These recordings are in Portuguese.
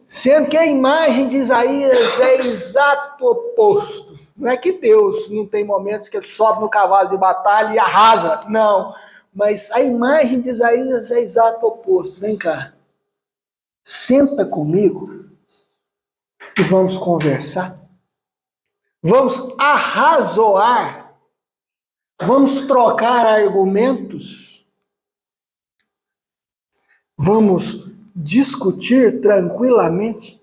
Sendo que a imagem de Isaías é exato oposto. Não é que Deus não tem momentos que ele sobe no cavalo de batalha e arrasa, não. Mas a imagem de Isaías é exato oposto. Vem cá, senta comigo e vamos conversar. Vamos arrazoar. Vamos trocar argumentos. Vamos discutir tranquilamente.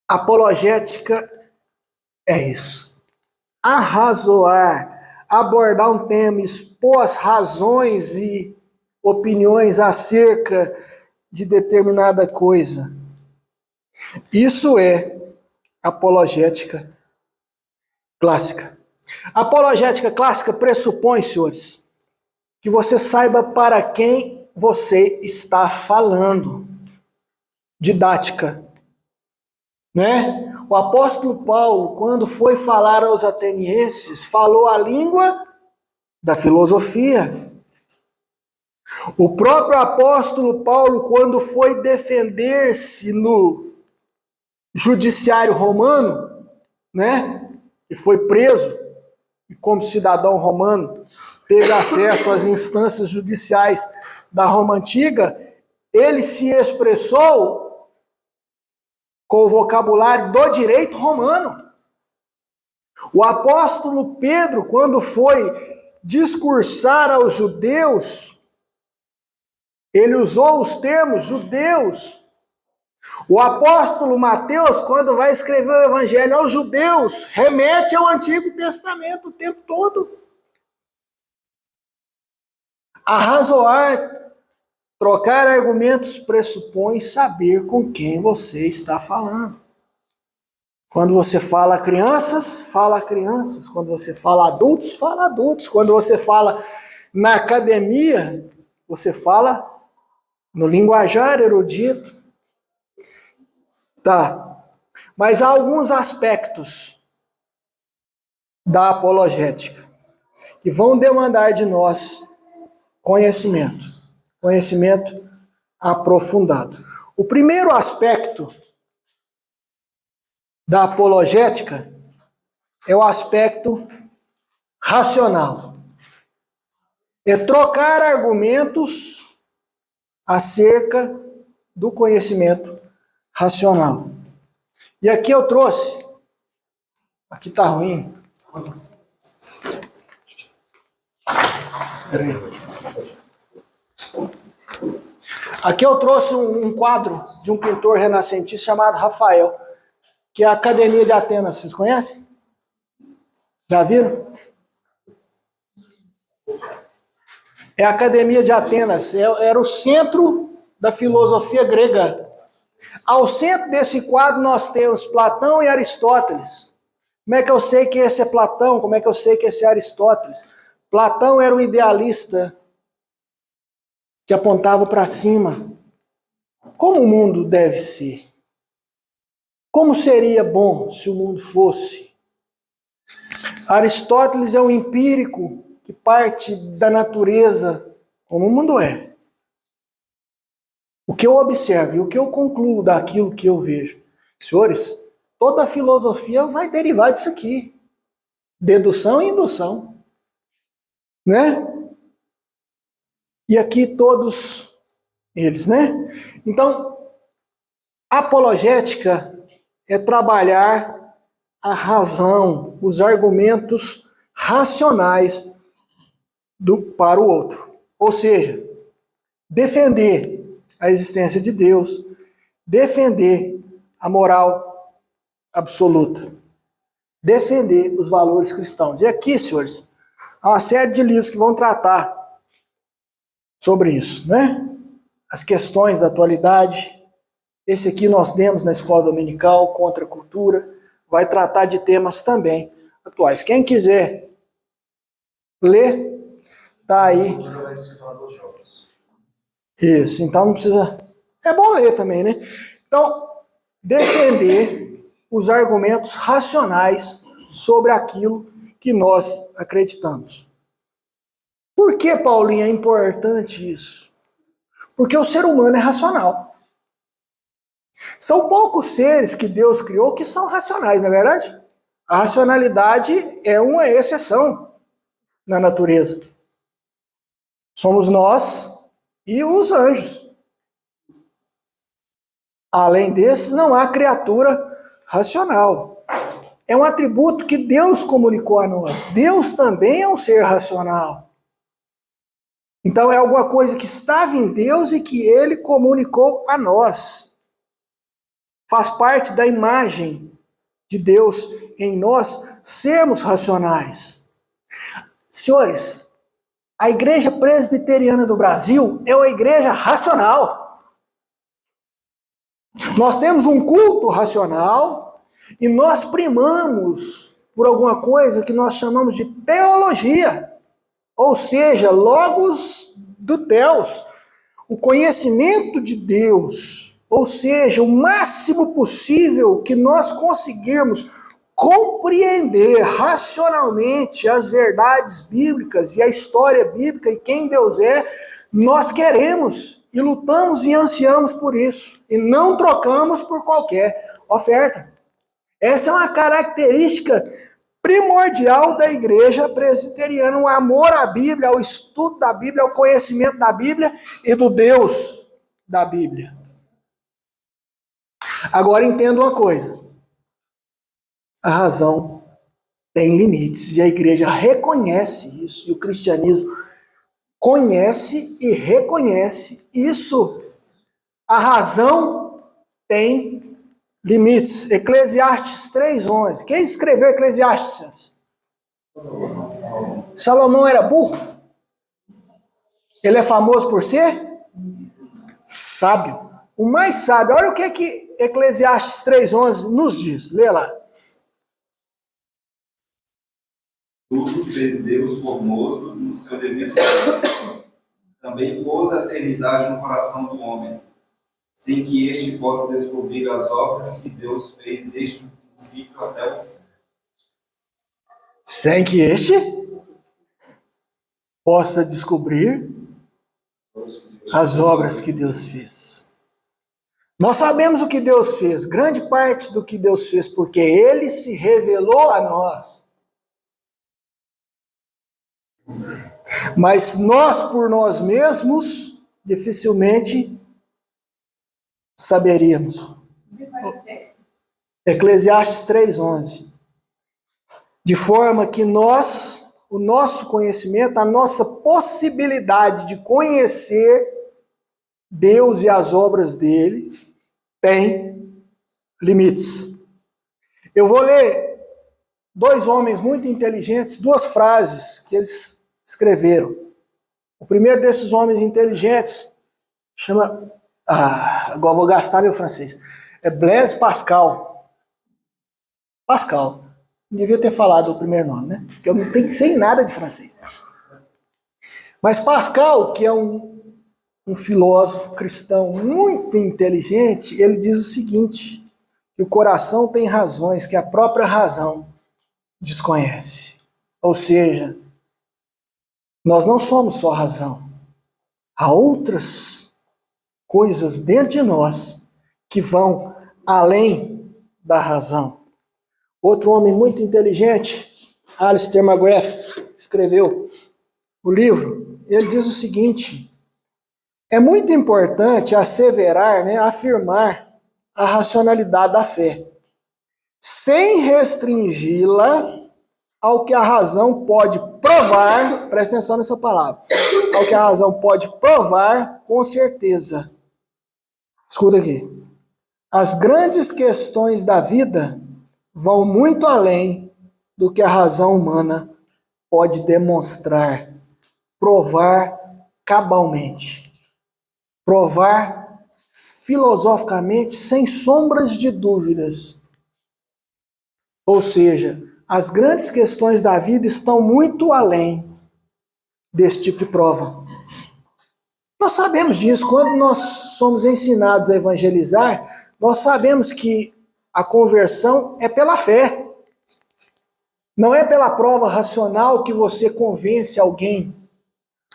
Apologética é isso. Arrazoar, abordar um tema, expor as razões e opiniões acerca de determinada coisa. Isso é apologética clássica. A apologética clássica pressupõe, senhores, que você saiba para quem você está falando. Didática. Né? O apóstolo Paulo, quando foi falar aos atenienses, falou a língua da filosofia. O próprio apóstolo Paulo, quando foi defender-se no judiciário romano, né? E foi preso, e como cidadão romano, teve acesso às instâncias judiciais da Roma Antiga, ele se expressou com o vocabulário do direito romano. O apóstolo Pedro, quando foi discursar aos judeus, ele usou os termos judeus. O apóstolo Mateus, quando vai escrever o evangelho aos judeus, remete ao Antigo Testamento o tempo todo. Arrazoar, trocar argumentos pressupõe saber com quem você está falando. Quando você fala crianças, fala crianças. Quando você fala adultos, fala adultos. Quando você fala na academia, você fala no linguajar erudito. Tá. Mas há alguns aspectos da apologética que vão demandar de nós conhecimento aprofundado. O primeiro aspecto da apologética é o aspecto racional. É trocar argumentos acerca do conhecimento racional. E aqui eu trouxe, aqui tá ruim. Peraí. Aqui eu trouxe um quadro de um pintor renascentista chamado Rafael, que é a Academia de Atenas. Vocês conhecem? Já viram? É a Academia de Atenas, era o centro da filosofia grega. Ao centro desse quadro nós temos Platão e Aristóteles. Como é que eu sei que esse é Platão? Como é que eu sei que esse é Aristóteles? Platão era um idealista que apontava para cima. Como o mundo deve ser? Como seria bom se o mundo fosse? Aristóteles é um empírico que parte da natureza, como o mundo é. O que eu observo e o que eu concluo daquilo que eu vejo. Senhores, toda a filosofia vai derivar disso aqui. Dedução e indução. Né? E aqui todos eles, né? Então, apologética é trabalhar a razão, os argumentos racionais para o outro. Ou seja, defender a existência de Deus, defender a moral absoluta, defender os valores cristãos. E aqui, senhores, há uma série de livros que vão tratar sobre isso, né? As questões da atualidade. Esse aqui nós demos na escola dominical, Contra a Cultura, vai tratar de temas também atuais. Quem quiser ler, tá aí. Isso, então não precisa... É bom ler também, né? Então, defender os argumentos racionais sobre aquilo que nós acreditamos. Por que, Paulinho, é importante isso? Porque o ser humano é racional. São poucos seres que Deus criou que são racionais, não é verdade? A racionalidade é uma exceção na natureza. Somos nós e os anjos. Além desses, não há criatura racional. É um atributo que Deus comunicou a nós. Deus também é um ser racional. Então é alguma coisa que estava em Deus e que Ele comunicou a nós. Faz parte da imagem de Deus em nós sermos racionais. Senhores, a Igreja Presbiteriana do Brasil é uma igreja racional. Nós temos um culto racional e nós primamos por alguma coisa que nós chamamos de teologia, ou seja, logos do Theos, o conhecimento de Deus, ou seja, o máximo possível que nós conseguirmos compreender racionalmente as verdades bíblicas e a história bíblica e quem Deus é, nós queremos e lutamos e ansiamos por isso. E não trocamos por qualquer oferta. Essa é uma característica primordial da igreja presbiteriana, o amor à Bíblia, ao estudo da Bíblia, ao conhecimento da Bíblia e do Deus da Bíblia. Agora entenda uma coisa. A razão tem limites e a igreja reconhece isso, e o cristianismo conhece e reconhece isso. A razão tem limites. Eclesiastes 3:11. Quem escreveu Eclesiastes, senhores? Salomão era burro? Ele é famoso por ser sábio. O mais sábio. Olha o que Eclesiastes 3:11 nos diz. Lê lá. Tudo fez Deus formoso no seu devido tempo. Também pôs a eternidade no coração do homem, sem que este possa descobrir as obras que Deus fez desde o princípio até o fim. Sem que este possa descobrir as obras que Deus fez. Nós sabemos o que Deus fez, grande parte do que Deus fez, porque Ele se revelou a nós. Mas nós, por nós mesmos, dificilmente saberíamos. Eclesiastes 3:11. De forma que nós, o nosso conhecimento, a nossa possibilidade de conhecer Deus e as obras dele tem limites. Eu vou ler dois homens muito inteligentes, duas frases que eles escreveram. O primeiro desses homens inteligentes chama... agora vou gastar meu francês. É Blaise Pascal. Pascal. Não devia ter falado o primeiro nome, né? Porque eu não sei nada de francês. Mas Pascal, que é um filósofo cristão muito inteligente, ele diz o seguinte, que o coração tem razões que a própria razão desconhece. Ou seja, nós não somos só razão. Há outras coisas dentro de nós que vão além da razão. Outro homem muito inteligente, Alistair McGrath, escreveu o livro. Ele diz o seguinte: é muito importante asseverar, afirmar a racionalidade da fé, sem restringi-la ao que a razão pode provar, presta atenção nessa palavra, ao que a razão pode provar com certeza. Escuta aqui. As grandes questões da vida vão muito além do que a razão humana pode demonstrar, provar cabalmente, provar filosoficamente, sem sombras de dúvidas. Ou seja, as grandes questões da vida estão muito além desse tipo de prova. Nós sabemos disso. Quando nós somos ensinados a evangelizar, nós sabemos que a conversão é pela fé. Não é pela prova racional que você convence alguém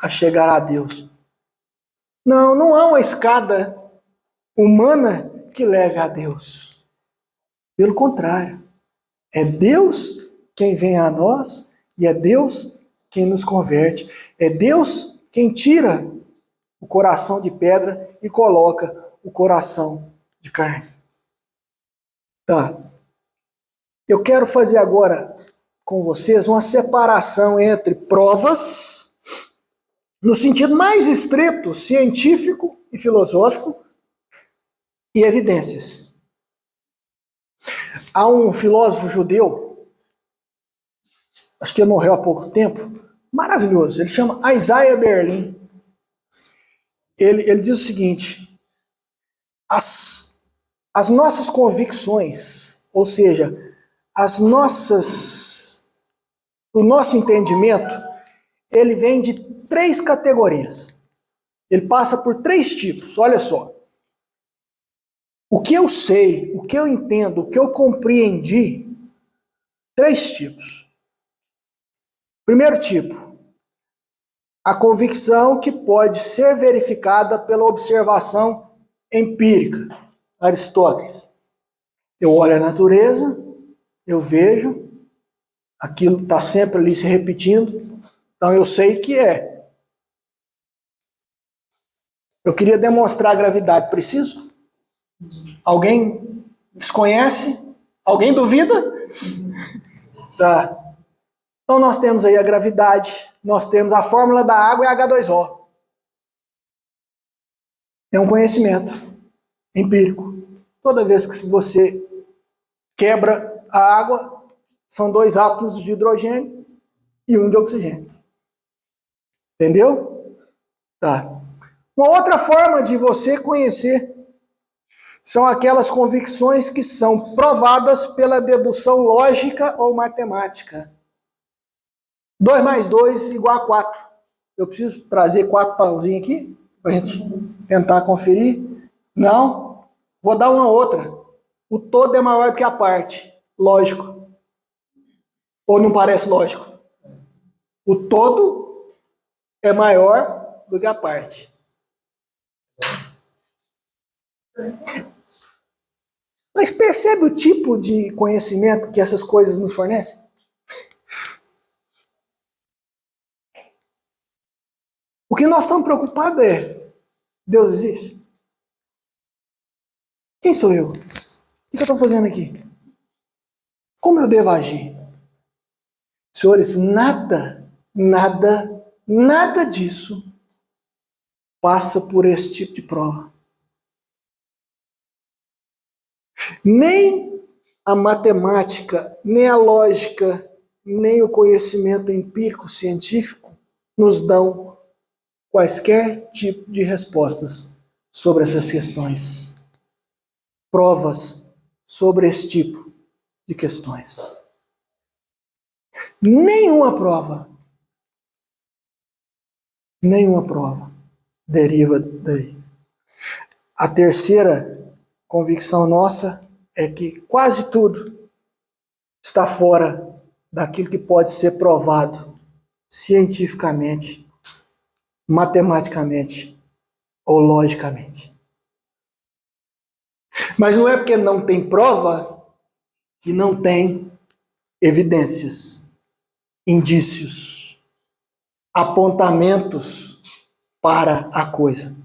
a chegar a Deus. Não há uma escada humana que leve a Deus. Pelo contrário, é Deus quem vem a nós e é Deus quem nos converte. É Deus quem tira o coração de pedra e coloca o coração de carne. Tá. Eu quero fazer agora com vocês uma separação entre provas, no sentido mais estrito, científico e filosófico, e evidências. Há um filósofo judeu, acho que ele morreu há pouco tempo, maravilhoso, ele chama Isaiah Berlin. Ele diz o seguinte: as nossas convicções, ou seja, o nosso entendimento, ele vem de 3 categorias. Ele passa por 3 tipos, olha só. O que eu sei, o que eu entendo, o que eu compreendi, 3 tipos. Primeiro tipo, a convicção que pode ser verificada pela observação empírica. Aristóteles. Eu olho a natureza, eu vejo, aquilo está sempre ali se repetindo, então eu sei que é. Eu queria demonstrar a gravidade, preciso? Alguém desconhece? Alguém duvida? Tá. Então nós temos aí a gravidade, nós temos a fórmula da água e H2O. É um conhecimento empírico. Toda vez que você quebra a água, são 2 átomos de hidrogênio e 1 de oxigênio. Entendeu? Tá. Uma outra forma de você conhecer são aquelas convicções que são provadas pela dedução lógica ou matemática. 2 mais 2 igual a 4. Eu preciso trazer 4 pauzinhos aqui para a gente tentar conferir? Não. Vou dar uma outra. O todo é maior que a parte. Lógico. Ou não parece lógico? O todo é maior do que a parte. Mas percebe o tipo de conhecimento que essas coisas nos fornecem? O que nós estamos preocupados é: Deus existe? Quem sou eu? O que eu estou fazendo aqui? Como eu devo agir? Senhores, nada disso passa por esse tipo de prova. Nem a matemática, nem a lógica, nem o conhecimento empírico científico nos dão quaisquer tipo de respostas sobre essas questões. Provas sobre esse tipo de questões. Nenhuma prova deriva daí. A terceira convicção nossa é que quase tudo está fora daquilo que pode ser provado cientificamente, matematicamente ou logicamente. Mas não é porque não tem prova que não tem evidências, indícios, apontamentos para a coisa.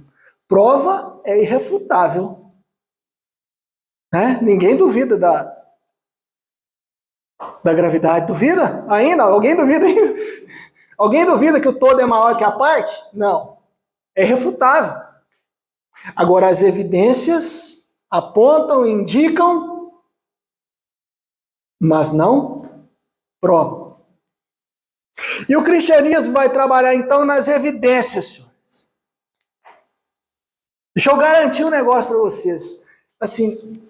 Prova é irrefutável. Né? Ninguém duvida da gravidade. Duvida ainda? Alguém duvida ainda? Alguém duvida que o todo é maior que a parte? Não. É irrefutável. Agora, as evidências apontam, indicam, mas não provam. E o cristianismo vai trabalhar, então, nas evidências, senhores. Deixa eu garantir um negócio para vocês. Assim,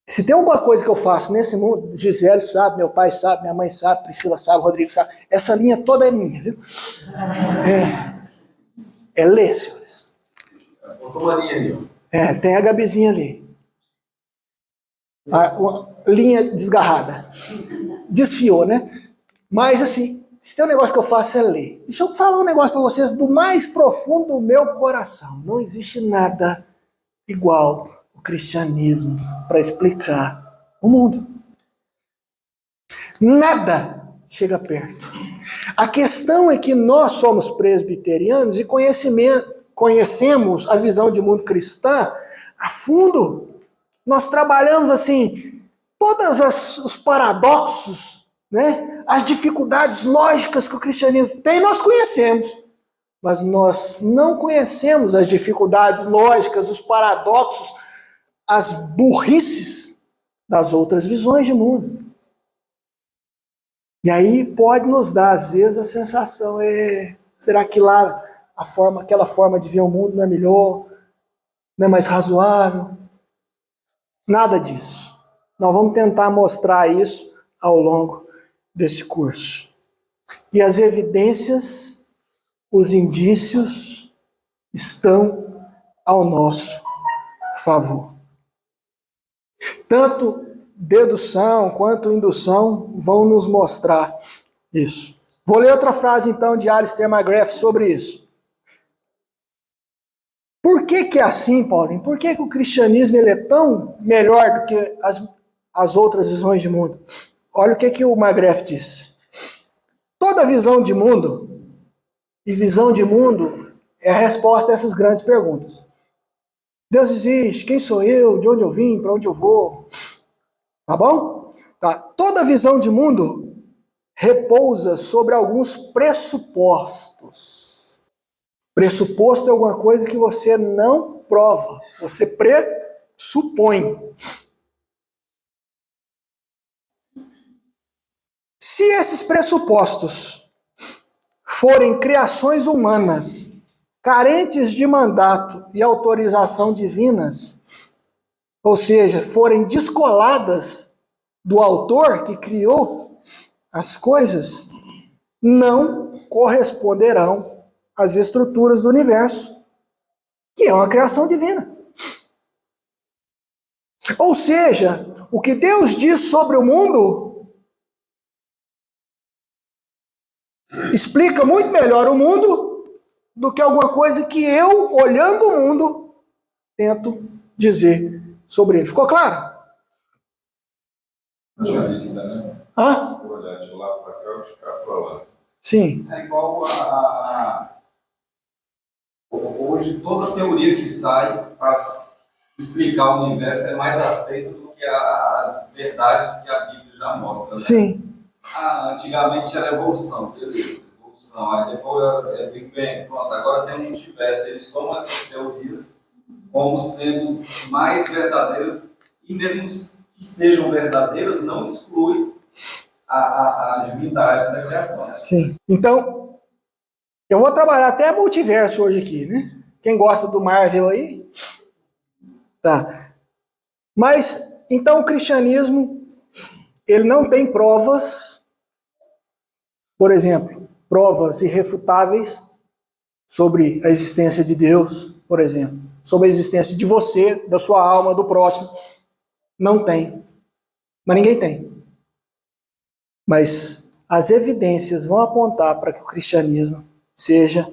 se tem alguma coisa que eu faço nesse mundo, Gisele sabe, meu pai sabe, minha mãe sabe, Priscila sabe, Rodrigo sabe, essa linha toda é minha, viu? É ler, senhores. Botou uma linha ali, ó. Tem a Gabizinha ali. Uma linha desgarrada. Desfiou, né? Mas assim, se tem um negócio que eu faço é ler. Deixa eu falar um negócio para vocês do mais profundo do meu coração. Não existe nada igual o o cristianismo para explicar o mundo. Nada chega perto. A questão é que nós somos presbiterianos e conhecemos a visão de mundo cristã a fundo. Nós trabalhamos assim, todos os paradoxos, né? As dificuldades lógicas que o cristianismo tem, nós conhecemos. Mas nós não conhecemos as dificuldades lógicas, os paradoxos, as burrices das outras visões de mundo. E aí pode nos dar, às vezes, a sensação, será que lá aquela forma de ver o mundo não é melhor, não é mais razoável? Nada disso. Nós vamos tentar mostrar isso ao longo desse curso. E as evidências, os indícios estão ao nosso favor. Tanto dedução quanto indução vão nos mostrar isso. Vou ler outra frase então de Alistair McGrath sobre isso. Por que é assim, Paulinho? Por que o cristianismo ele é tão melhor do que as outras visões de mundo? Olha o que o McGrath diz. Toda visão de mundo, e visão de mundo é a resposta a essas grandes perguntas. Deus existe, quem sou eu, de onde eu vim, para onde eu vou? Tá bom? Tá. Toda visão de mundo repousa sobre alguns pressupostos. Pressuposto é alguma coisa que você não prova, você pressupõe. Se esses pressupostos forem criações humanas, carentes de mandato e autorização divinas, ou seja, forem descoladas do autor que criou as coisas, não corresponderão às estruturas do universo, que é uma criação divina. Ou seja, o que Deus diz sobre o mundo explica muito melhor o mundo do que alguma coisa que eu, olhando o mundo, tento dizer sobre ele. Ficou claro? Dualista, né? Hã? Olhar de lá para cá, de cá para lá. Sim. É igual hoje toda teoria que sai para explicar o universo é mais aceita do que as verdades que a Bíblia já mostra. Né? Sim. Antigamente era evolução, beleza, evolução. Aí depois é Big Bang, pronto, agora tem um multiverso. Eles tomam essas teorias como sendo mais verdadeiras, e mesmo que sejam verdadeiras, não exclui a divindade da criação. Né? Sim. Então, eu vou trabalhar até multiverso hoje aqui, né? Quem gosta do Marvel aí? Tá. Mas, então o cristianismo, ele não tem provas, por exemplo, provas irrefutáveis sobre a existência de Deus, por exemplo, sobre a existência de você, da sua alma, do próximo. Não tem. Mas ninguém tem. Mas as evidências vão apontar para que o cristianismo seja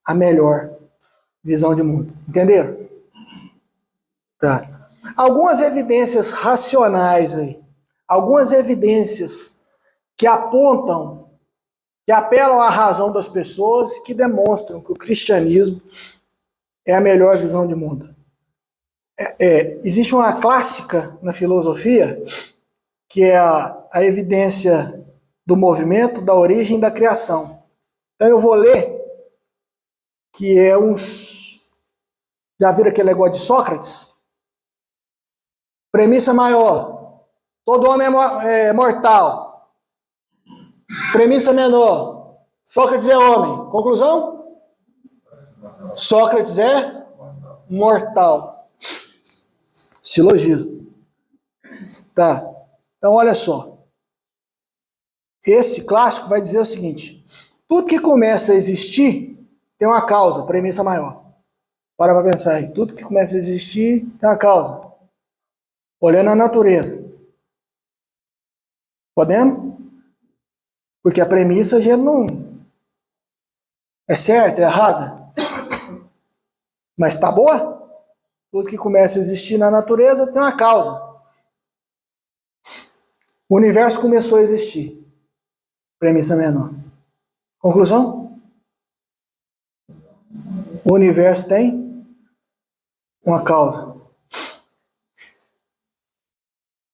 a melhor visão de mundo. Entenderam? Tá. Algumas evidências racionais aí. Algumas evidências que apontam, que apelam à razão das pessoas, que demonstram que o cristianismo é a melhor visão de mundo. Existe uma clássica na filosofia, que é a evidência do movimento, da origem e da criação. Então eu vou ler, que é já viram aquele negócio de Sócrates? Premissa maior, todo homem é mortal. Premissa menor, Sócrates é homem. Conclusão? Sócrates é mortal. Silogismo. Tá. Então, olha só. Esse clássico vai dizer o seguinte: tudo que começa a existir tem uma causa, premissa maior. Para pensar aí. Tudo que começa a existir tem uma causa. Olhando a natureza. Podemos? Porque a premissa já não é certa, é errada. Mas está boa? Tudo que começa a existir na natureza tem uma causa. O universo começou a existir. Premissa menor. Conclusão? O universo tem uma causa.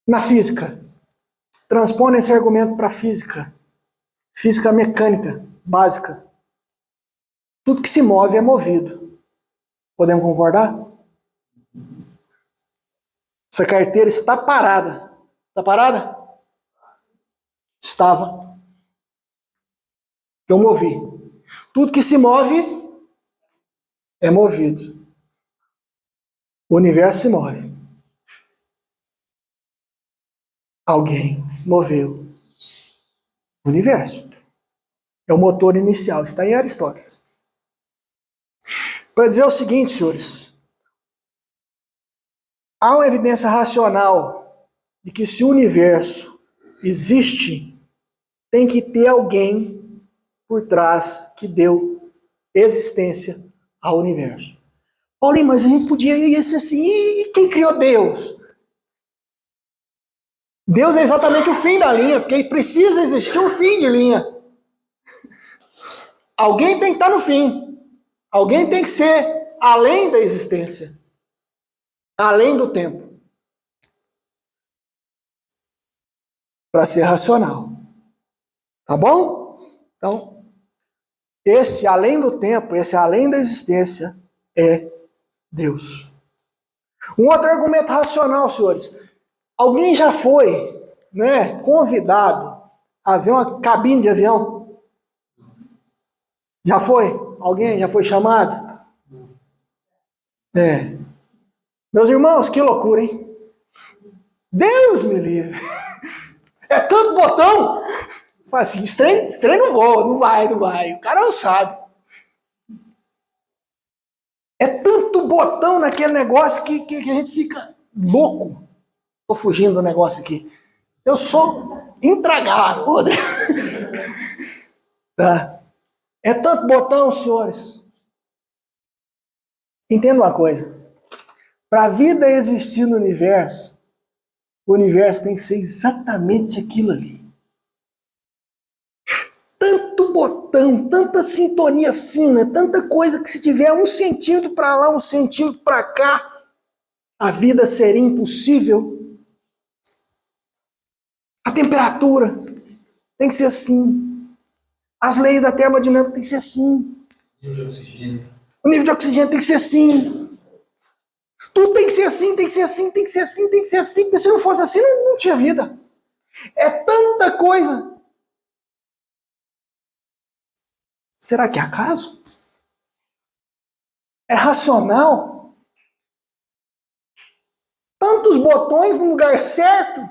Na física, transpõe esse argumento para a física. Física mecânica, básica. Tudo que se move é movido. Podemos concordar? Essa carteira está parada. Está parada? Estava. Eu movi. Tudo que se move é movido. O universo se move. Alguém moveu o universo. É o motor inicial. Está em Aristóteles. Para dizer o seguinte, senhores. Há uma evidência racional de que se o universo existe, tem que ter alguém por trás que deu existência ao universo. Paulinho, mas a gente podia ir assim, e quem criou Deus? Deus é exatamente o fim da linha, porque precisa existir um fim de linha. Alguém tem que estar no fim. Alguém tem que ser além da existência. Além do tempo. Para ser racional. Tá bom? Então, esse além do tempo, esse além da existência é Deus. Um outro argumento racional, senhores. Alguém já foi, né, convidado a ver uma cabine de avião? Já foi? Alguém já foi chamado? Meus irmãos, que loucura, hein? Deus me livre. É tanto botão. Fala assim, esse trem não voa, não vai. O cara não sabe. É tanto botão naquele negócio que a gente fica louco. Estou fugindo do negócio aqui. Eu sou intragável. Tá? É tanto botão, senhores. Entenda uma coisa. Para a vida existir no universo, o universo tem que ser exatamente aquilo ali. Tanto botão, tanta sintonia fina, tanta coisa que se tiver 1 centímetro para lá, 1 centímetro para cá, a vida seria impossível. A temperatura tem que ser assim. As leis da termodinâmica tem que ser assim. O nível de oxigênio tem que ser assim. Tudo tem que ser assim, tem que ser assim, tem que ser assim, tem que ser assim, porque se não fosse assim, não tinha vida. É tanta coisa. Será que é acaso? É racional? Tantos botões no lugar certo,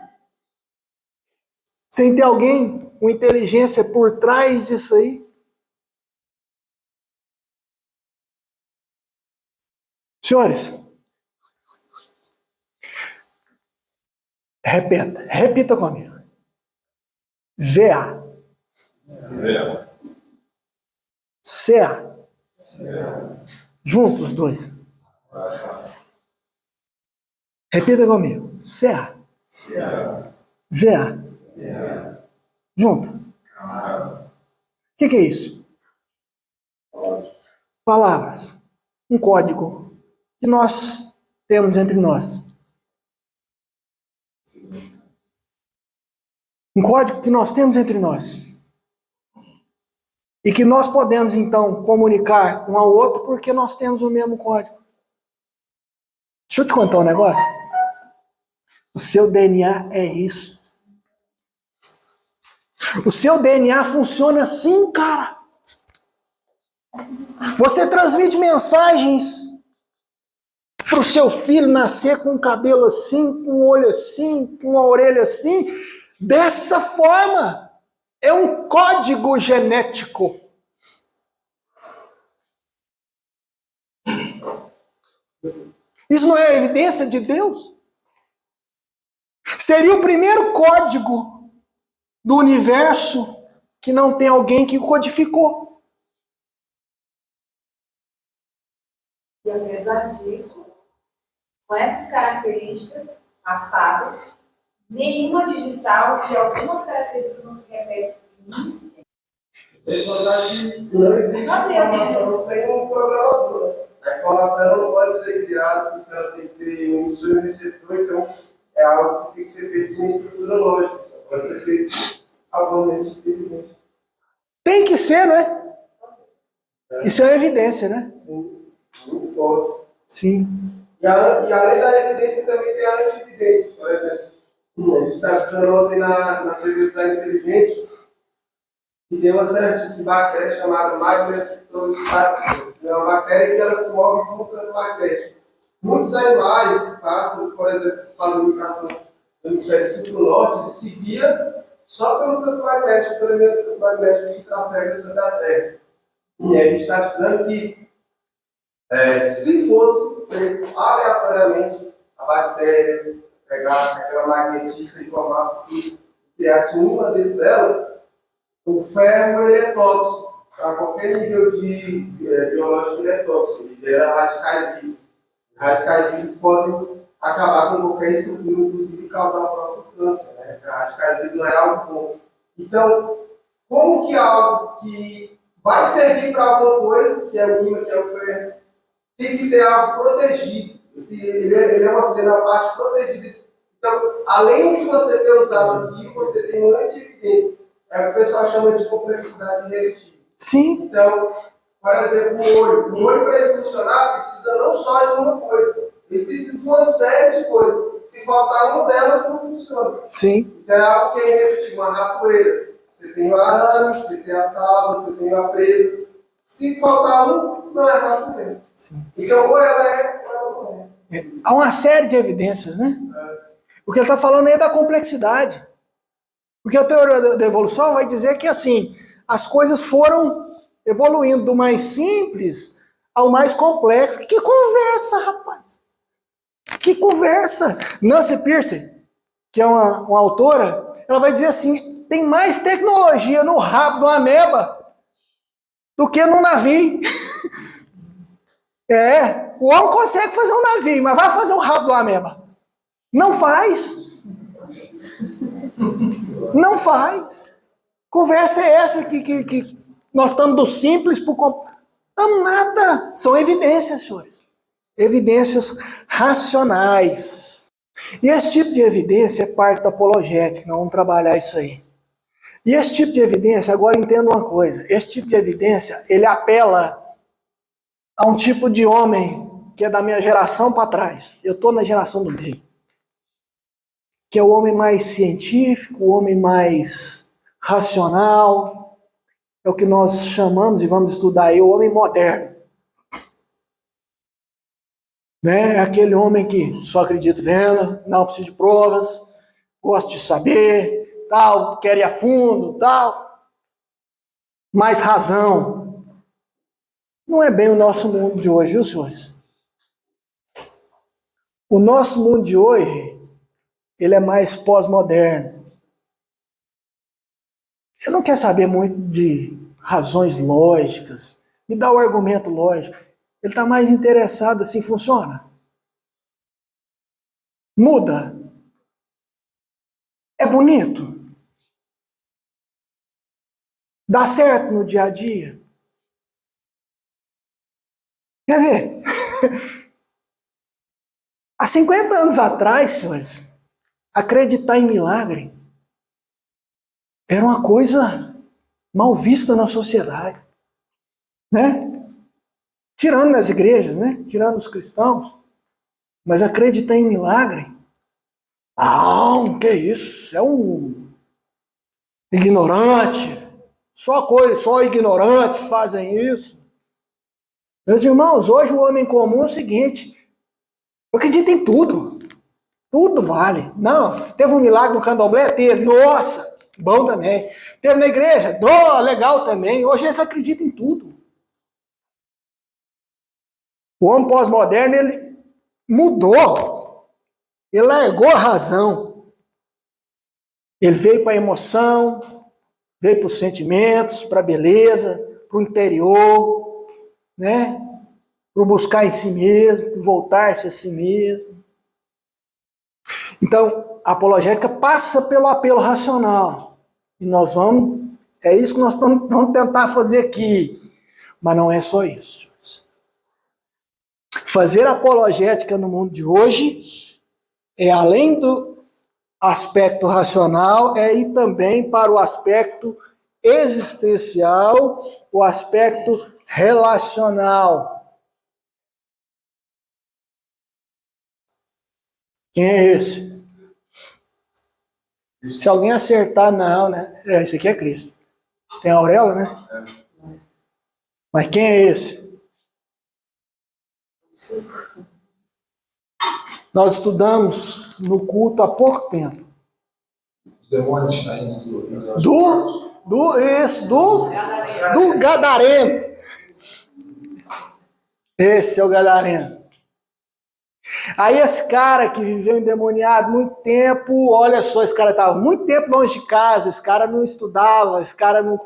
sem ter alguém com inteligência por trás disso aí? Senhores, repita comigo. VA. CA. Juntos os dois. Repita comigo. CA. VA. Junto. O que é isso? Palavras. Um código que nós temos entre nós. Um código que nós temos entre nós. E que nós podemos, então, comunicar um ao outro porque nós temos o mesmo código. Deixa eu te contar um negócio. O seu DNA é isso. O seu DNA funciona assim, cara. Você transmite mensagens para o seu filho nascer com o cabelo assim, com o olho assim, com a orelha assim. Dessa forma. É um código genético. Isso não é evidência de Deus? Seria o primeiro código do universo que não tem alguém que codificou. E apesar disso, Com essas características passadas, nenhuma digital e algumas características não se repetem em mim. Sem contar que não existe informação sem um programador. A informação não pode ser criada porque ela tem que ter um emissor e um receptor, então é algo que tem que ser feito com estrutura lógica, só pode ser feito atualmente inteligente. Tem que ser, né? Isso é uma evidência, né? Sim, muito forte. Sim. E além da evidência também tem a anti-evidência, por exemplo. A gente está estudando ontem na teoria do design inteligente que tem uma série de bactérias chamada magnetostatica. É uma bactéria que ela se move com o campo magnético. Muitos animais, pássaros, por exemplo, que fazem migração do hemisfério sul-norte, eles se guiam só pelo campo magnético, pelo elemento do campo magnético que trafega sobre a Terra. E aí a gente está estudando que se fosse feito aleatoriamente a bactéria, pegasse aquela magnetisca e formasse tudo, criasse uma dentro dela, o ferro ele é tóxico. A qualquer nível biológico ele é tóxico. Ele gera radicais livres. Radicais livres podem acabar com qualquer estrutura, inclusive causar o próprio câncer. Né? Radicais livres não é algo bom. Então, como que algo que vai servir para alguma coisa, que é o ímã, que é o ferro, tem que ter algo protegido. Ele é uma parte protegida. Então, além de você ter usado aqui, você tem uma anti-evidência. É o que o pessoal chama de complexidade irredutível. Sim. Então, por exemplo, o olho para ele funcionar precisa não só de uma coisa, ele precisa de uma série de coisas. Se faltar uma delas, não funciona. Sim. Então é algo que é irredutível, uma ratoeira. Você tem o arame, você tem a tábua, você tem a presa. Se faltar um, não é ratoeira. Sim. Então, ou ela é, ou ela não é. Há uma série de evidências, né? O que ele está falando aí é da complexidade. Porque a teoria da evolução vai dizer que, assim, as coisas foram evoluindo do mais simples ao mais complexo. Que conversa, rapaz! Que conversa! Nancy Pearce, que é uma autora, ela vai dizer assim, tem mais tecnologia no rabo do ameba do que no navio. O homem consegue fazer um navio, mas vai fazer o rabo do ameba. Não faz. Não faz. Conversa é essa que nós estamos do simples para o... Não, nada. São evidências, senhores. Evidências racionais. E esse tipo de evidência é parte da apologética. Nós vamos trabalhar isso aí. E esse tipo de evidência, agora entenda uma coisa. Esse tipo de evidência, ele apela a um tipo de homem que é da minha geração para trás. Eu estou na geração do meio. Que é o homem mais científico, o homem mais racional, é o que nós chamamos, e vamos estudar aí, o homem moderno. Né? É aquele homem que só acredita vendo, não precisa de provas, gosta de saber, tal, quer ir a fundo, tal. Mais razão. Não é bem o nosso mundo de hoje, viu, senhores? O nosso mundo de hoje, ele é mais pós-moderno. Ele não quer saber muito de razões lógicas, me dá o argumento lógico. Ele está mais interessado assim, funciona? Muda? É bonito? Dá certo no dia a dia? Quer ver? Há 50 anos atrás, senhores, acreditar em milagre era uma coisa mal vista na sociedade, né? Tirando nas igrejas, né? Tirando os cristãos, mas acreditar em milagre, não, que isso? É um ignorante. Só ignorantes fazem isso. Meus irmãos, hoje o homem comum é o seguinte: eu acredito em tudo. Tudo vale. Não, teve um milagre no candomblé? Teve. Nossa, bom também. Teve na igreja? Legal também. Hoje eles acreditam em tudo. O homem pós-moderno, ele mudou. Ele largou a razão. Ele veio para a emoção, veio para os sentimentos, para a beleza, para o interior, né? Para buscar em si mesmo, para voltar-se a si mesmo. Então, a apologética passa pelo apelo racional. E é isso que nós vamos tentar fazer aqui. Mas não é só isso. Fazer apologética no mundo de hoje é além do aspecto racional, é ir também para o aspecto existencial, o aspecto relacional. Quem é esse? Se alguém acertar, não, né? Esse aqui é Cristo. Tem a auréola, né? Mas quem é esse? Nós estudamos no culto há pouco tempo. Os demônios saindo Do Gadareno. Esse é o Gadareno. Aí esse cara que viveu endemoniado muito tempo, olha só, esse cara estava muito tempo longe de casa, esse cara não estudava, esse cara não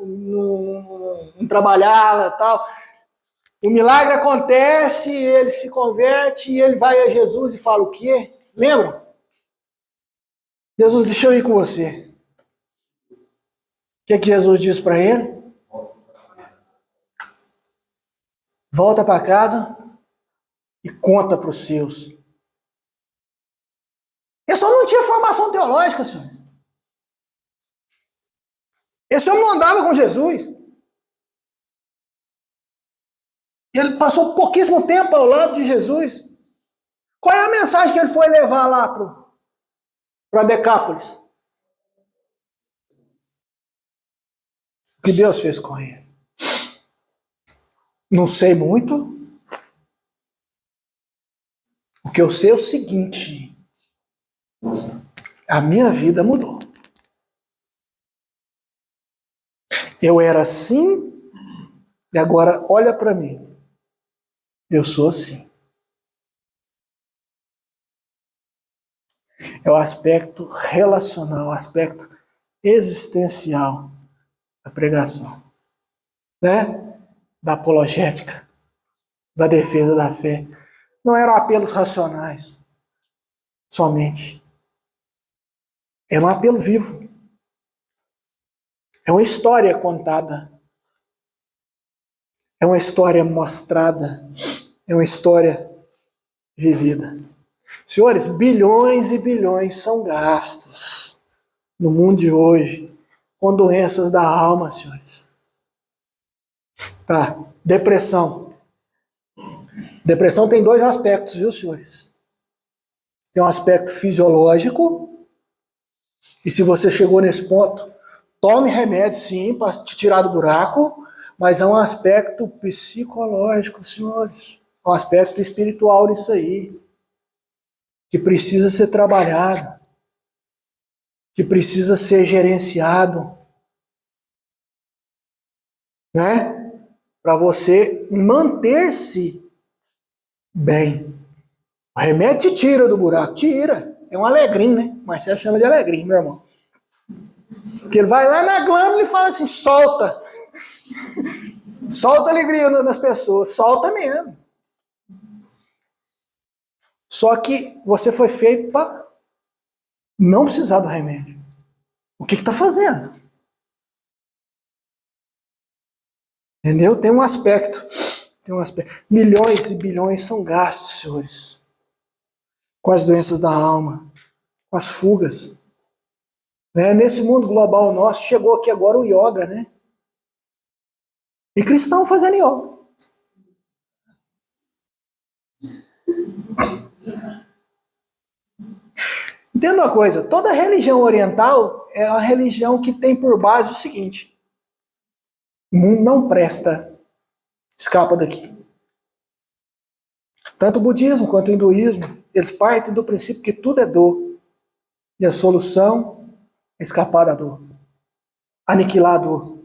trabalhava e tal. O milagre acontece, ele se converte e ele vai a Jesus e fala o quê? Lembra? Jesus, deixa eu ir com você. O que Jesus diz para ele? Volta para casa e conta para os seus. Ele só não tinha formação teológica, senhores. Ele só não andava com Jesus. Ele passou pouquíssimo tempo ao lado de Jesus. Qual é a mensagem que ele foi levar lá para Decápolis? O que Deus fez com ele? Não sei muito. O que eu sei é o seguinte: a minha vida mudou. Eu era assim e agora olha para mim. Eu sou assim. É o aspecto relacional, o aspecto existencial da pregação, né? Da apologética, da defesa da fé. Não eram apelos racionais, somente. Era um apelo vivo. É uma história contada. É uma história mostrada. É uma história vivida. Senhores, bilhões e bilhões são gastos no mundo de hoje com doenças da alma, senhores. Tá, depressão. Depressão tem dois aspectos, viu, senhores? Tem um aspecto fisiológico, e se você chegou nesse ponto, tome remédio sim para te tirar do buraco, mas há um aspecto psicológico, senhores. Um aspecto espiritual nisso aí, que precisa ser trabalhado, que precisa ser gerenciado, né? Para você manter-se bem. O remédio te tira do buraco, tira. É um alegrim, né? Marcelo chama de alegrim, meu irmão. Porque ele vai lá na glândula e fala assim, solta. Solta alegria nas pessoas, solta mesmo. Só que você foi feito para não precisar do remédio. O que está fazendo? Entendeu? Tem um aspecto. Milhões e bilhões são gastos, senhores, com as doenças da alma, com as fugas. Né? Nesse mundo global nosso, chegou aqui agora o yoga, né? E cristão fazendo yoga. Entenda uma coisa, toda religião oriental é uma religião que tem por base o seguinte: o mundo não presta, escapa daqui. Tanto o budismo quanto o hinduísmo, eles partem do princípio que tudo é dor. E a solução é escapar da dor. Aniquilar a dor.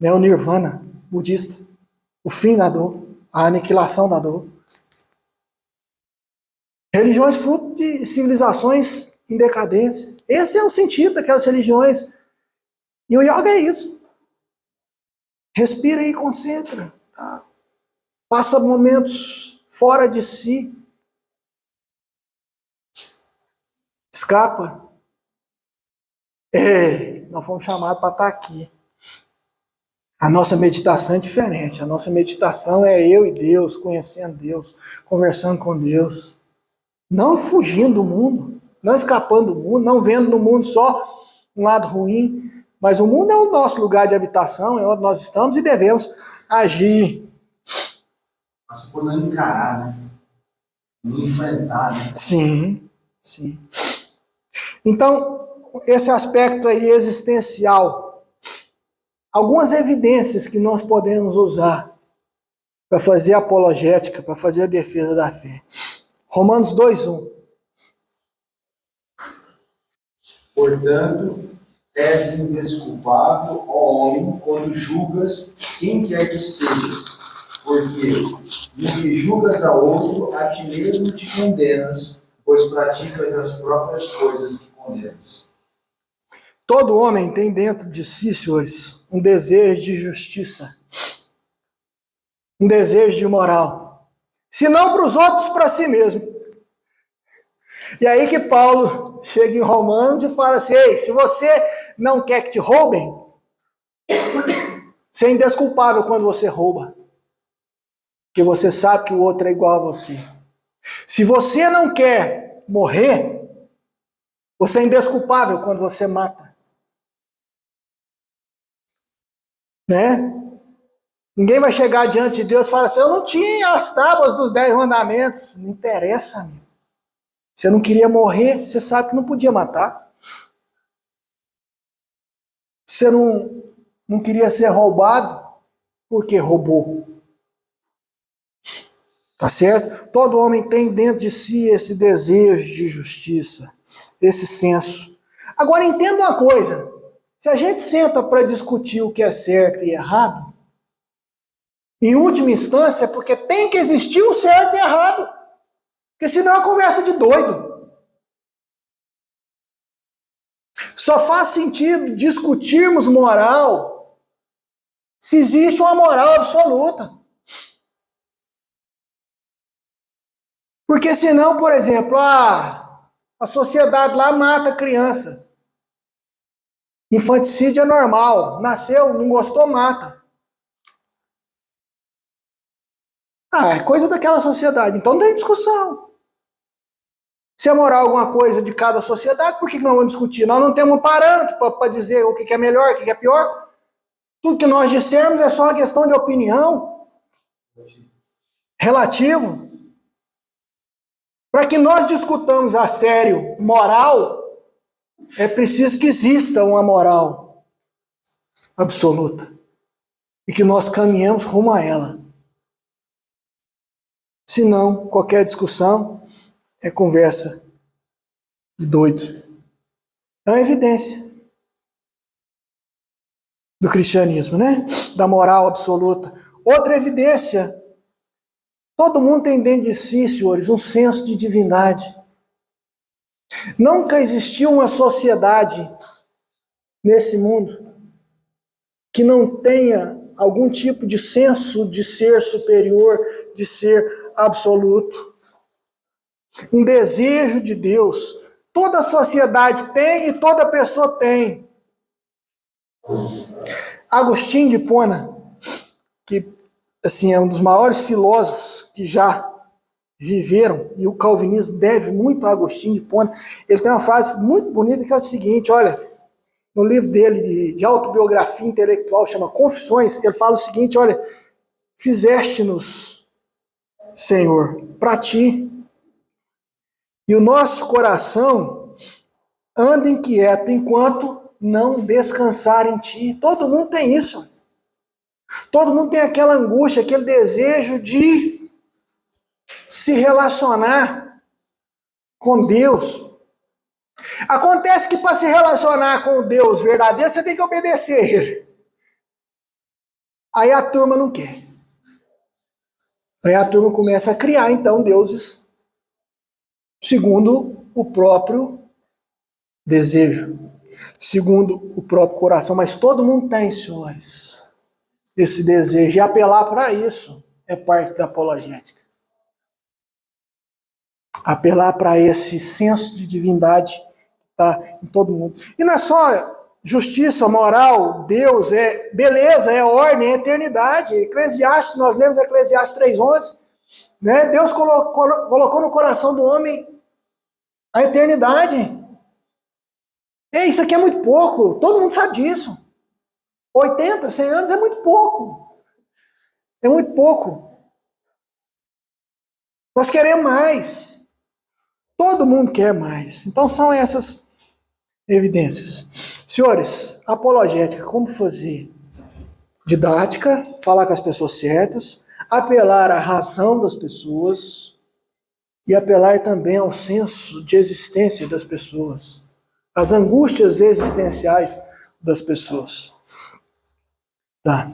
É o nirvana budista. O fim da dor. A aniquilação da dor. Religiões fruto de civilizações em decadência. Esse é o sentido daquelas religiões. E o yoga é isso. Respira e concentra. Tá? Passa momentos fora de si. escapa. Nós fomos chamados para estar aqui. A nossa meditação é diferente. A nossa meditação é eu e Deus, conhecendo Deus, conversando com Deus. Não fugindo do mundo, não escapando do mundo, não vendo no mundo só um lado ruim. Mas o mundo é o nosso lugar de habitação, é onde nós estamos e devemos agir. Mas por não encarar, né? Não enfrentar, né? Sim, sim. Então, esse aspecto aí existencial, algumas evidências que nós podemos usar para fazer apologética, para fazer a defesa da fé. Romanos 2:1. Portanto, és indesculpável, ó homem, quando julgas quem quer que sejas, porque no que julgas a outro, a ti mesmo te condenas, pois praticas as próprias coisas que condenas. Todo homem tem dentro de si, senhores, um desejo de justiça, um desejo de moral, se não para os outros, para si mesmo. E aí que Paulo chega em Romanos e fala assim: ei, se você não quer que te roubem, você é indesculpável quando você rouba, porque você sabe que o outro é igual a você. Se você não quer morrer, você é indesculpável quando você mata. Né? Ninguém vai chegar diante de Deus e falar assim: eu não tinha as tábuas dos 10 mandamentos. Não interessa, amigo. Você não queria morrer, você sabe que não podia matar. Você não queria ser roubado, porque roubou. Tá certo? Todo homem tem dentro de si esse desejo de justiça, esse senso. Agora entenda uma coisa: se a gente senta para discutir o que é certo e errado, em última instância é porque tem que existir um certo e errado. Porque senão é uma conversa de doido. Só faz sentido discutirmos moral se existe uma moral absoluta. Porque senão, por exemplo, a sociedade lá mata a criança. Infanticídio é normal. Nasceu, não gostou, mata. É coisa daquela sociedade. Então não tem discussão. Se é moral alguma coisa de cada sociedade, por que nós vamos discutir? Nós não temos um parâmetro para dizer o que é melhor, o que é pior. Tudo que nós dissermos é só uma questão de opinião. Relativo. Para que nós discutamos a sério moral, é preciso que exista uma moral absoluta. E que nós caminhemos rumo a ela. Senão, qualquer discussão é conversa de doido. É uma evidência do cristianismo, né? Da moral absoluta. Outra evidência: todo mundo tem dentro de si, senhores, um senso de divindade. Nunca existiu uma sociedade nesse mundo que não tenha algum tipo de senso de ser superior, de ser absoluto. Um desejo de Deus. Toda sociedade tem e toda pessoa tem. Agostinho de Hipona, que assim, é um dos maiores filósofos que já viveram, e o calvinismo deve muito a Agostinho de Hipona, ele tem uma frase muito bonita que é o seguinte: olha, no livro dele de autobiografia intelectual, chama Confissões, ele fala o seguinte: olha, fizeste-nos, Senhor, para ti, e o nosso coração anda inquieto enquanto não descansar em ti. Todo mundo tem isso. Todo mundo tem aquela angústia, aquele desejo de se relacionar com Deus. Acontece que para se relacionar com o Deus verdadeiro, você tem que obedecer Ele. Aí a turma não quer. Aí a turma começa a criar, então, deuses segundo o próprio desejo, segundo o próprio coração. Mas todo mundo tem, senhores, esse desejo. E apelar para isso é parte da apologética. Apelar para esse senso de divindade tá? Em todo mundo. E não é só justiça, moral, Deus, é beleza, é ordem, é eternidade. Eclesiastes, nós lemos Eclesiastes 3:11, né? Deus colocou no coração do homem a eternidade. E isso aqui é muito pouco, todo mundo sabe disso. 80, 100 anos é muito pouco. É muito pouco. Nós queremos mais. Todo mundo quer mais. Então são essas evidências. Senhores, apologética, como fazer? Didática, falar com as pessoas certas, apelar à razão das pessoas e apelar também ao senso de existência das pessoas, às angústias existenciais das pessoas. Tá.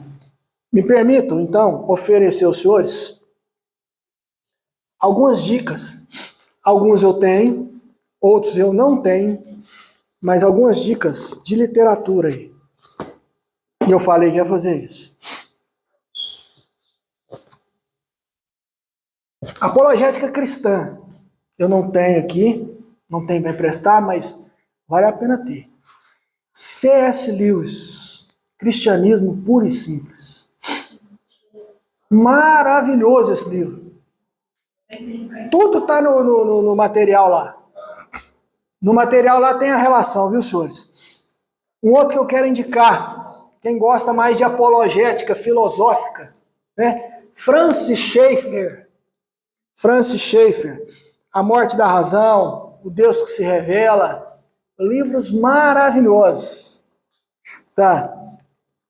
Me permitam, então, oferecer aos senhores algumas dicas. Alguns eu tenho, outros eu não tenho, mas algumas dicas de literatura aí. E eu falei que ia fazer isso. Apologética cristã. Eu não tenho aqui, não tenho para emprestar, mas vale a pena ter. C.S. Lewis, Cristianismo Puro e Simples. Maravilhoso esse livro. Tudo está no material lá. No material lá tem a relação, viu, senhores? Um outro que eu quero indicar, quem gosta mais de apologética filosófica, né? Francis Schaeffer, A Morte da Razão, O Deus que se Revela, livros maravilhosos. Tá?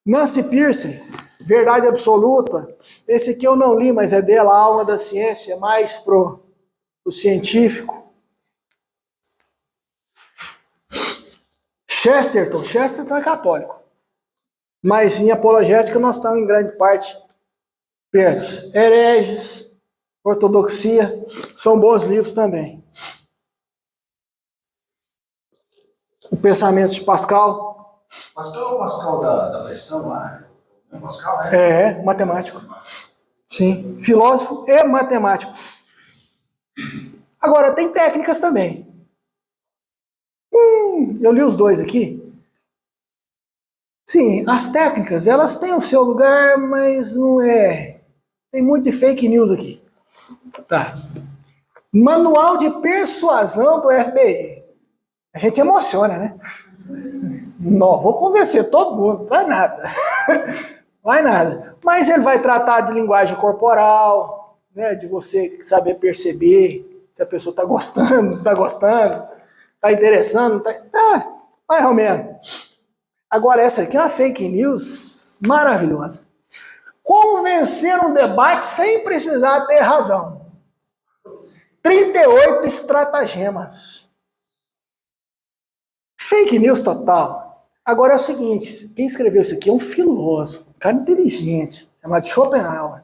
Nancy Pearcey, Verdade Absoluta, esse aqui eu não li, mas é dela, A Alma da Ciência, mais pro científico. Chesterton é católico, mas em apologética nós estamos em grande parte perto. Hereges, Ortodoxia, são bons livros também. O Pensamento de Pascal. Pascal é o Pascal da pressão lá? É Pascal, né? É, matemático. Sim, filósofo e matemático. Agora, tem técnicas também. Eu li os dois aqui. Sim, as técnicas, elas têm o seu lugar, mas não é... Tem muito de fake news aqui. Tá. Manual de persuasão do FBI. A gente emociona, né? Não, vou convencer todo mundo, vai nada. Vai nada. Mas ele vai tratar de linguagem corporal, né? De você saber perceber se a pessoa está gostando, não está gostando, está interessando, tá, mais ou menos. Agora, essa aqui é uma fake news maravilhosa. Como vencer um debate sem precisar ter razão. 38 estratagemas. Fake news total. Agora é o seguinte, quem escreveu isso aqui é um filósofo, um cara inteligente, chamado Schopenhauer,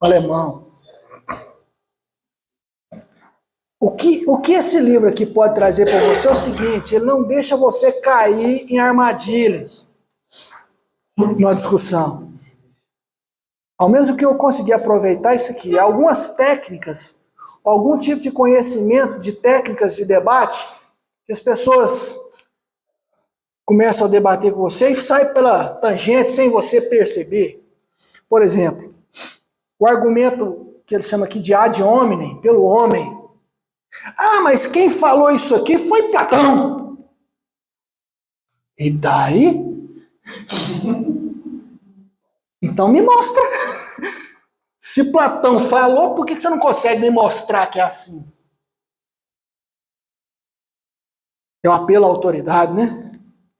um alemão. O que esse livro aqui pode trazer para você é o seguinte, ele não deixa você cair em armadilhas numa discussão. Ao menos o que eu consegui aproveitar isso aqui, algumas técnicas, algum tipo de conhecimento de técnicas de debate, que as pessoas começam a debater com você e saem pela tangente sem você perceber. Por exemplo, o argumento que ele chama aqui de ad hominem, pelo homem. Ah, mas quem falou isso aqui foi Platão. E daí? Então me mostra. Se Platão falou, por que você não consegue me mostrar que é assim? É o apelo à autoridade, né?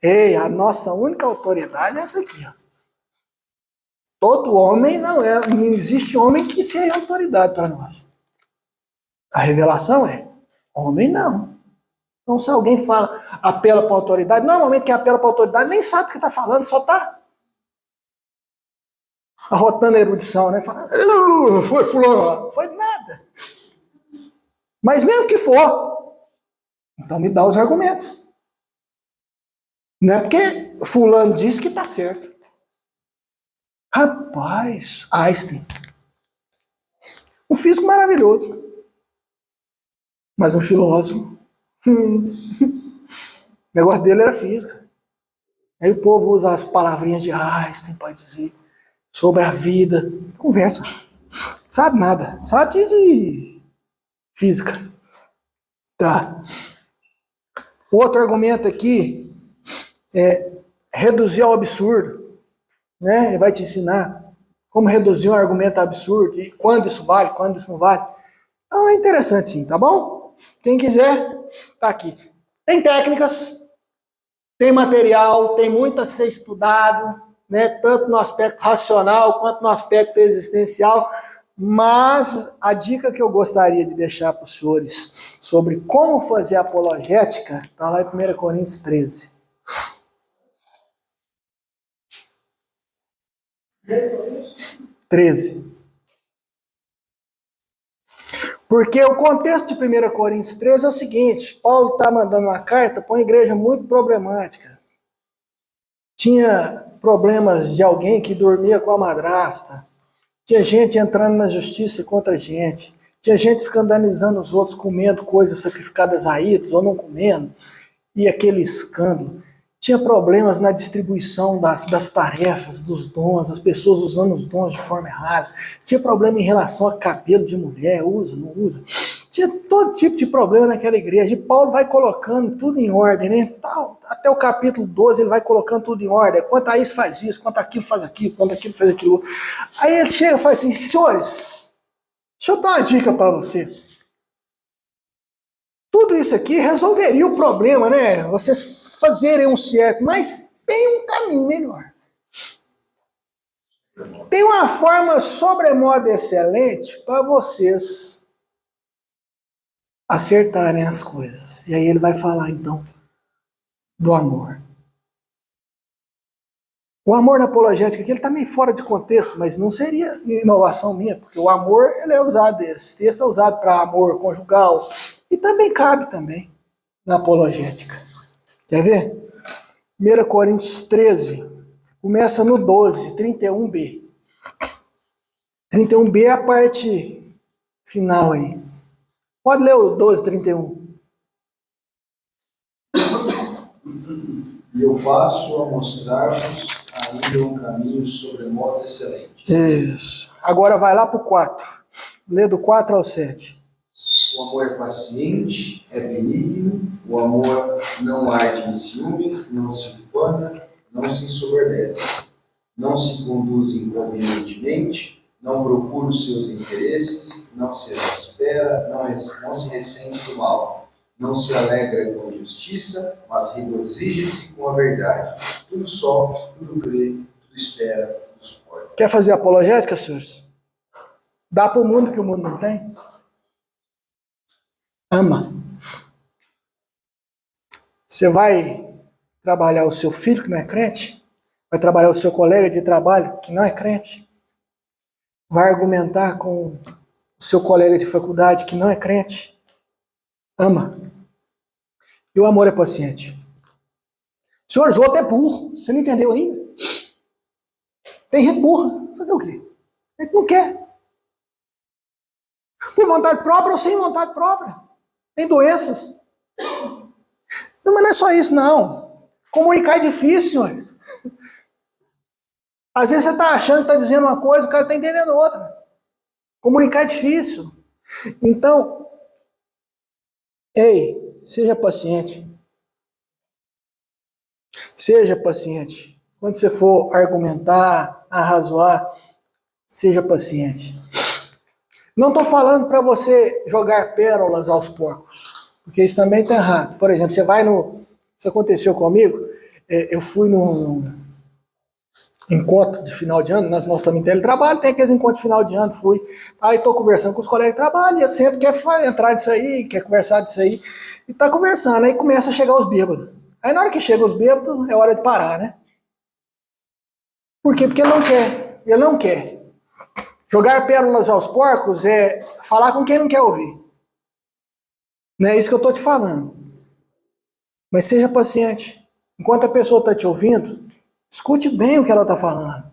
Ei, a nossa única autoridade é essa aqui, ó. Todo homem não existe homem que seja autoridade para nós. A revelação é, homem não. Então se alguém fala, apela para a autoridade, normalmente quem apela para a autoridade nem sabe o que está falando, só está arrotando a erudição, né? Fala, foi fulano, foi nada. Mas mesmo que for, então me dá os argumentos. Não é porque fulano disse que está certo. Rapaz, Einstein. Um físico maravilhoso. Mas um filósofo. negócio dele era física. Aí o povo usa as palavrinhas de Einstein para dizer sobre a vida. Conversa. Sabe nada. Sabe de física. Tá. Outro argumento aqui é reduzir ao absurdo. Né? Ele vai te ensinar como reduzir um argumento absurdo e quando isso vale, quando isso não vale. Então é interessante sim, tá bom? Quem quiser, tá aqui. Tem técnicas, tem material, tem muito a ser estudado, né? Tanto no aspecto racional quanto no aspecto existencial. Mas a dica que eu gostaria de deixar para os senhores sobre como fazer apologética está lá em 1 Coríntios 13. Porque o contexto de 1 Coríntios 13 é o seguinte: Paulo está mandando uma carta para uma igreja muito problemática. Tinha problemas de alguém que dormia com a madrasta. Tinha gente entrando na justiça contra a gente. Tinha gente escandalizando os outros, comendo coisas sacrificadas a ídolos ou não comendo. E aquele escândalo. Tinha problemas na distribuição das tarefas, dos dons, as pessoas usando os dons de forma errada. Tinha problema em relação a cabelo de mulher, usa, não usa. Tinha todo tipo de problema naquela igreja. E Paulo vai colocando tudo em ordem, né? Até o capítulo 12 ele vai colocando tudo em ordem. Quanto a isso faz isso, quanto aquilo faz aquilo, quanto aquilo faz aquilo. Aí ele chega e fala assim: senhores, deixa eu dar uma dica para vocês. Tudo isso aqui resolveria o problema, né? Vocês fazerem um certo, mas tem um caminho melhor. Tem uma forma sobremodo excelente para vocês acertarem as coisas. E aí ele vai falar, então, do amor. O amor na apologética aqui, ele está meio fora de contexto, mas não seria inovação minha, porque o amor, ele é usado, esse texto é usado para amor conjugal, e também cabe também na apologética. Quer ver? 1 Coríntios 13, começa no 12, 31b. 31b é a parte final aí. Pode ler o 12, 31. E eu passo a mostrar-vos ainda um caminho sobremodo excelente. Isso. Agora vai lá para o 4. Lê do 4 ao 7. O amor é paciente, é benigno, o amor não arde em ciúmes, não se ufana, não se ensoberbece, não se conduz inconvenientemente, não procura os seus interesses, não se exaspera, não se ressente do mal, não se alegra com a justiça, mas regozija-se com a verdade. Tudo sofre, tudo crê, tudo espera, tudo suporta. Quer fazer apologética, senhores? Dá para o mundo que o mundo não tem? Ama. Você vai trabalhar o seu filho que não é crente? Vai trabalhar o seu colega de trabalho que não é crente? Vai argumentar com o seu colega de faculdade que não é crente? Ama. E o amor é paciente. Senhores, o outro é burro. Você não entendeu ainda? Tem gente burra. Fazer o quê? A gente não quer. Com vontade própria ou sem vontade própria. Tem doenças. Não, mas não é só isso, não. Comunicar é difícil, senhores. Às vezes você está achando que está dizendo uma coisa, o cara está entendendo outra. Comunicar é difícil. Então, ei, seja paciente. Seja paciente. Quando você for argumentar, arrazoar, seja paciente. Não estou falando para você jogar pérolas aos porcos, porque isso também está errado. Por exemplo, você vai no... Isso aconteceu comigo, eu fui num encontro de final de ano, nós também temos trabalho, tem aqueles encontros de final de ano, fui, aí estou conversando com os colegas de trabalho, e sempre quer entrar nisso aí, quer conversar disso aí, e está conversando, aí começa a chegar os bêbados. Aí na hora que chega os bêbados, é hora de parar, né? Por quê? Porque ele não quer, ele não quer. Jogar pérolas aos porcos é falar com quem não quer ouvir. Não é isso que eu estou te falando. Mas seja paciente. Enquanto a pessoa está te ouvindo, escute bem o que ela está falando.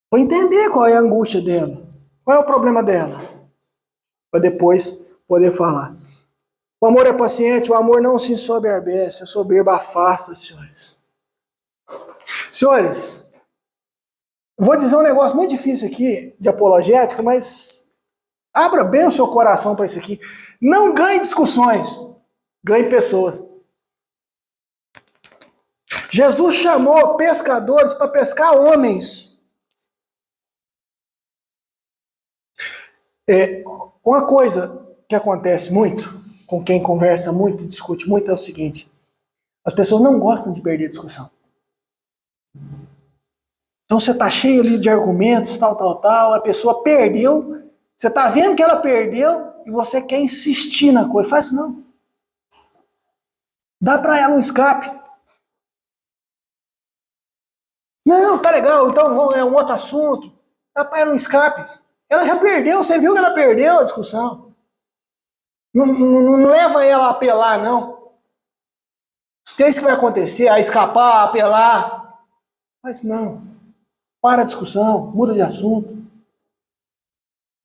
Para entender qual é a angústia dela. Qual é o problema dela. Para depois poder falar. O amor é paciente, o amor não se ensoberbece, a soberba afasta, senhores. Senhores, vou dizer um negócio muito difícil aqui, de apologética, mas abra bem o seu coração para isso aqui. Não ganhe discussões, ganhe pessoas. Jesus chamou pescadores para pescar homens. Uma coisa que acontece muito, com quem conversa muito, discute muito, é o seguinte: as pessoas não gostam de perder discussão. Então você está cheio ali de argumentos, tal, a pessoa perdeu, você está vendo que ela perdeu e você quer insistir na coisa. Faz isso não. Dá para ela um escape. Não, tá legal, então é um outro assunto. Dá para ela um escape. Ela já perdeu, você viu que ela perdeu a discussão. Não leva ela a apelar, não. Porque é isso que vai acontecer, a escapar, a apelar. Mas não. Para a discussão, muda de assunto.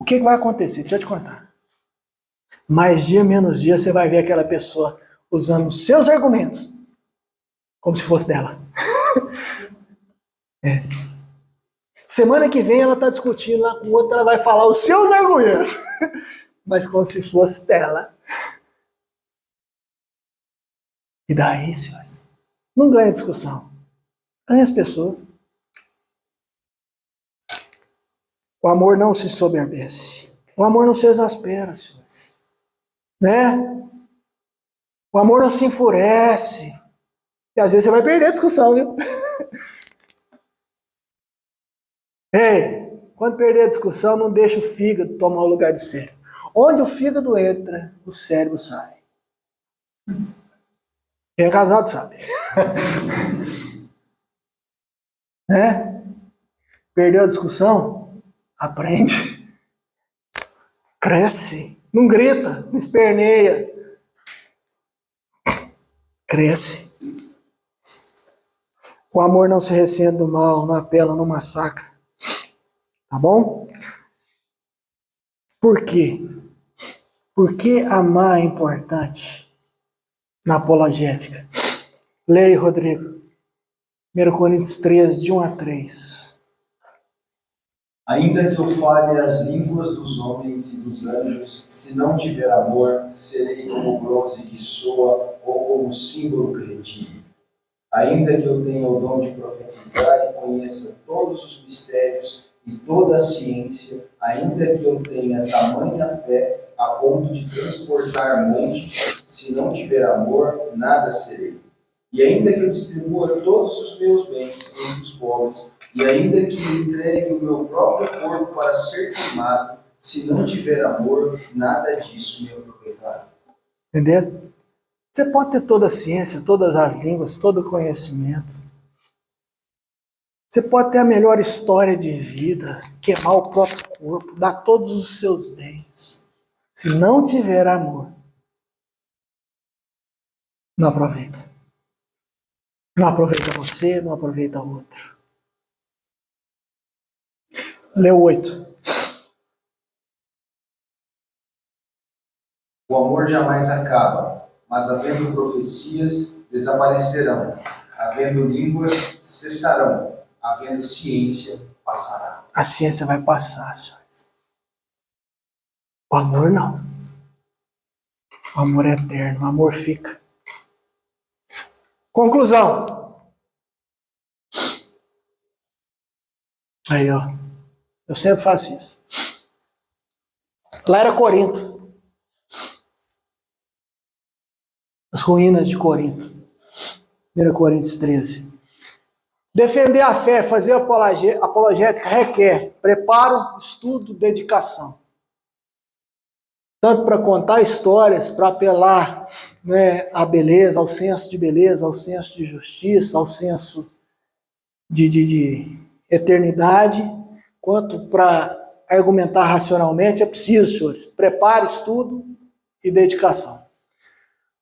O que vai acontecer? Deixa eu te contar. Mais dia, menos dia, você vai ver aquela pessoa usando os seus argumentos como se fosse dela. Semana que vem ela está discutindo lá com outra, ela vai falar os seus argumentos, mas como se fosse dela. E daí, senhores? Não ganha discussão. Ganha as pessoas. O amor não se soberbece. O amor não se exaspera, senhores. Né? O amor não se enfurece. E às vezes você vai perder a discussão, viu? Ei, quando perder a discussão, não deixa o fígado tomar o lugar do cérebro. Onde o fígado entra, o cérebro sai. Quem é casado sabe. Né? Perdeu a discussão? Aprende. Cresce. Não grita, não esperneia. Cresce. O amor não se ressente do mal, não apela, não massacra. Tá bom? Por quê? Por que amar é importante na apologética? Leia, Rodrigo. 1 Coríntios 13, de 1 a 3. Ainda que eu fale as línguas dos homens e dos anjos, se não tiver amor, serei como bronze que soa ou como símbolo que retire. Ainda que eu tenha o dom de profetizar e conheça todos os mistérios e toda a ciência, ainda que eu tenha tamanha fé a ponto de transportar montes, se não tiver amor, nada serei. E ainda que eu distribua todos os meus bens entre os pobres, e ainda que eu entregue o meu próprio corpo para ser queimado, se não tiver amor, nada disso me aproveitará. Entenderam? Você pode ter toda a ciência, todas as línguas, todo o conhecimento. Você pode ter a melhor história de vida, queimar o próprio corpo, dar todos os seus bens. Se não tiver amor, não aproveita. Não aproveita você, não aproveita o outro. Leu 8. O amor jamais acaba, mas havendo profecias, desaparecerão. Havendo línguas, cessarão. Havendo ciência, passará. A ciência vai passar, senhores. O amor não. O amor é eterno, o amor fica. Conclusão. Aí, ó. Eu sempre faço isso. Lá era Corinto. As ruínas de Corinto. 1 Coríntios 13. Defender a fé, fazer apologética requer preparo, estudo, dedicação. Tanto para contar histórias, para apelar, né, à beleza, ao senso de beleza, ao senso de justiça, ao senso de eternidade, quanto para argumentar racionalmente, é preciso, senhores, preparo, estudo e dedicação.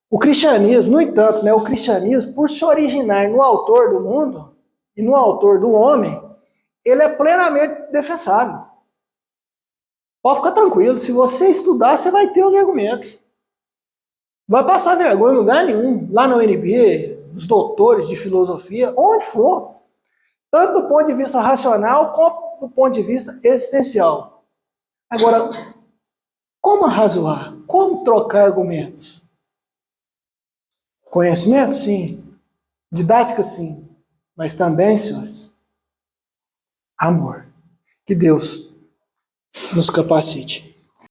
O cristianismo, no entanto, né, o cristianismo, por se originar no autor do mundo e no autor do homem, ele é plenamente defensável. Pode ficar tranquilo, se você estudar, você vai ter os argumentos. Vai passar vergonha em lugar nenhum, lá na UNB, os doutores de filosofia, onde for, tanto do ponto de vista racional, como do ponto de vista existencial. Agora, como arrazoar? Como trocar argumentos? Conhecimento, sim. Didática, sim. Mas também, senhores, amor. Que Deus nos capacite.